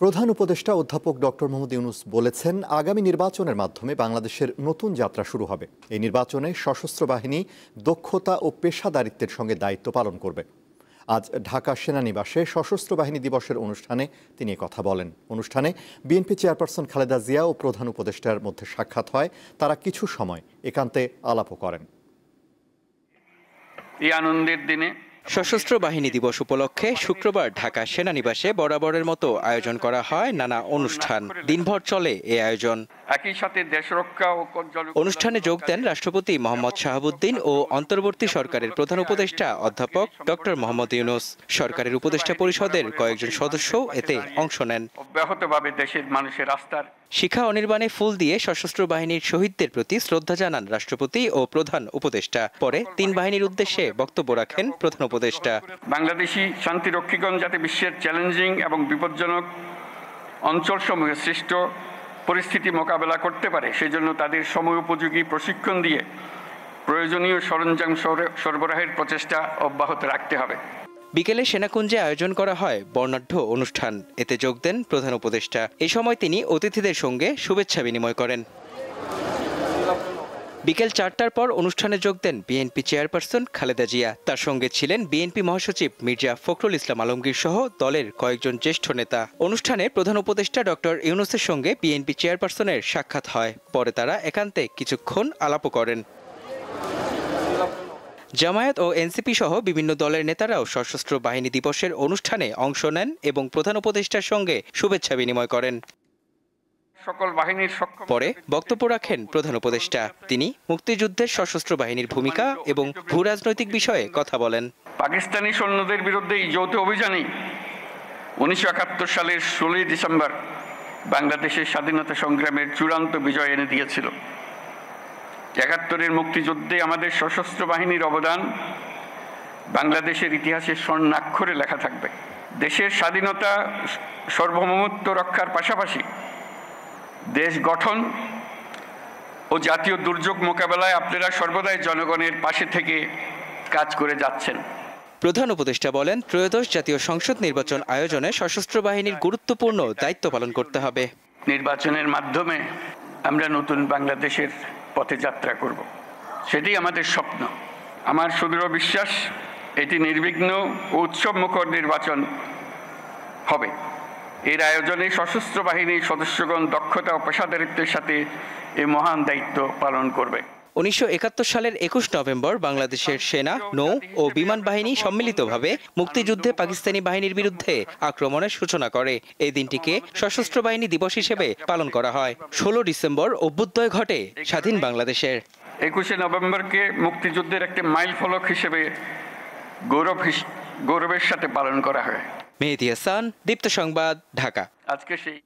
প্রধান উপদেষ্টা অধ্যাপক ডক্টর মোহাম্মদ ইউনূস বলেছেন, আগামী নির্বাচনের মাধ্যমে বাংলাদেশের নতুন যাত্রা শুরু হবে। এই নির্বাচনে সশস্ত্র বাহিনী দক্ষতা ও পেশাদারিত্বের সঙ্গে দায়িত্ব পালন করবে। আজ ঢাকা সেনানিবাসে সশস্ত্র বাহিনী দিবসের অনুষ্ঠানে তিনি কথা বলেন। অনুষ্ঠানে বিএনপি চেয়ারপারসন খালেদা জিয়া ও প্রধান উপদেষ্টার মধ্যে সাক্ষাৎ হয়। তারা কিছু সময় একান্তে আলাপও করেন। এই আনন্দের দিনে সশস্ত্র বাহিনী দিবস উপলক্ষে শুক্রবার ঢাকা সেনানিবাসে বরাবরের মতো আয়োজন করা হয় নানা অনুষ্ঠান। দিনভর চলে এই আয়োজন। একই সাথে দেশরক্ষা ও অনুষ্ঠানে যোগ দেন রাষ্ট্রপতি মোহাম্মদ শাহাবুদ্দিন ও অন্তর্বর্তী সরকারের প্রধান উপদেষ্টা অধ্যাপক ডক্টর মোহাম্মদ ইউনূস। সরকারের উপদেষ্টা পরিষদের কয়েকজন সদস্য এতে অংশ নেন। অব্যাহতভাবে দেশের মানুষের আস্থার শিখা অনির্বাণে ফুল দিয়ে সশস্ত্র বাহিনীর শহীদদের প্রতি শ্রদ্ধা জানান রাষ্ট্রপতি ও প্রধান উপদেষ্টা। পরে তিন বাহিনীর উদ্দেশ্যে বক্তব্য রাখেন প্রধান উপদেষ্টা। বাংলাদেশি শান্তিরক্ষীগণ যাতে বিশ্বের চ্যালেঞ্জিং এবং বিপজ্জনক অঞ্চলসমূহে সৃষ্ট পরিস্থিতি মোকাবেলা করতে পারে, সেজন্য তাদের সময়োপযোগী প্রশিক্ষণ দিয়ে প্রয়োজনীয় সরঞ্জাম সরবরাহের প্রচেষ্টা অব্যাহত রাখতে হবে। বিকেলে সেনাকুঞ্জে আয়োজন করা হয় বর্ণাঢ্য অনুষ্ঠান। এতে যোগ দেন প্রধান উপদেষ্টা। এই সময় তিনি অতিথিদের সঙ্গে শুভেচ্ছা বিনিময় করেন। বিকেল 4টার পর অনুষ্ঠানে যোগ দেন বিএনপি চেয়ারপারসন খালেদা জিয়া। তার সঙ্গে ছিলেন বিএনপি মহাসচিব মির্জা ফখরুল ইসলাম আলমগীর সহ দলের কয়েকজন জ্যেষ্ঠ নেতা। অনুষ্ঠানে প্রধান উপদেষ্টা ডক্টর ইউনূসের সঙ্গে বিএনপি চেয়ারপারসনের সাক্ষাৎ হয়। পরে তারা একান্তে কিছুক্ষণ আলাপও করেন। জামায়াত ও এনসিপি সহ বিভিন্ন দলের নেতারাও সশস্ত্র বাহিনী দিবসের অনুষ্ঠানে অংশ নেন এবং প্রধান উপদেষ্টার সঙ্গে শুভেচ্ছা বিনিময় করেন। সকল বাহিনীর পরে বক্তব্য রাখেন প্রধান উপদেষ্টা। তিনি মুক্তিযুদ্ধের সশস্ত্র বাহিনীর ভূমিকা এবং ভূরাজনৈতিক বিষয়ে কথা বলেন। পাকিস্তানি সৈন্যদের বিরুদ্ধে এই যৌথ অভিযানে 1971 সালের 16 ডিসেম্বর বাংলাদেশের স্বাধীনতা সংগ্রামের চূড়ান্ত বিজয় এনে দিয়েছিল। 71-এর মুক্তিযুদ্ধে আমাদের সশস্ত্র বাহিনীর অবদান বাংলাদেশের ইতিহাসে স্বর্ণাক্ষরে লেখা থাকবে। দেশের স্বাধীনতা সার্বভৌমত্ব রক্ষার পাশাপাশি দেশ গঠন ও জাতীয় দুর্যোগ মোকাবেলায় আপনারা সর্বদাই জনগণের পাশে থেকে কাজ করে যাচ্ছেন। প্রধান উপদেষ্টা বলেন, ত্রয়োদশ জাতীয় সংসদ নির্বাচন আয়োজনে সশস্ত্র বাহিনীর গুরুত্বপূর্ণ দায়িত্ব পালন করতে হবে। নির্বাচনের মাধ্যমে আমরা নতুন বাংলাদেশের পথে যাত্রা করব, সেটি আমাদের স্বপ্ন। আমার সুদৃঢ় বিশ্বাস এটি নির্বিঘ্ন ও উৎসবমুখর নির্বাচন হবে। এর আয়োজনে সশস্ত্র বাহিনীর সদস্যগণ দক্ষতা ও পেশাদারিত্বের সাথে এই মহান দায়িত্ব পালন করবে। 1971 সালের 21 নভেম্বর বাংলাদেশের সেনা, নৌ ও বিমান বাহিনী সম্মিলিতভাবে মুক্তিযুদ্ধে পাকিস্তানি বাহিনীর বিরুদ্ধে আক্রমণের সূচনা করে। এই দিনটিকে সশস্ত্র বাহিনী দিবস হিসেবে পালন করা হয়। 16 ডিসেম্বর অভ্যুদয় ঘটে স্বাধীন বাংলাদেশের। 21শে নভেম্বরকে মুক্তিযুদ্ধের একটি মাইল ফলক হিসেবে গৌরবের সাথে পালন করা হয়। মেহেদী হাসান, দীপ্ত সংবাদ, ঢাকা। আজকে সেই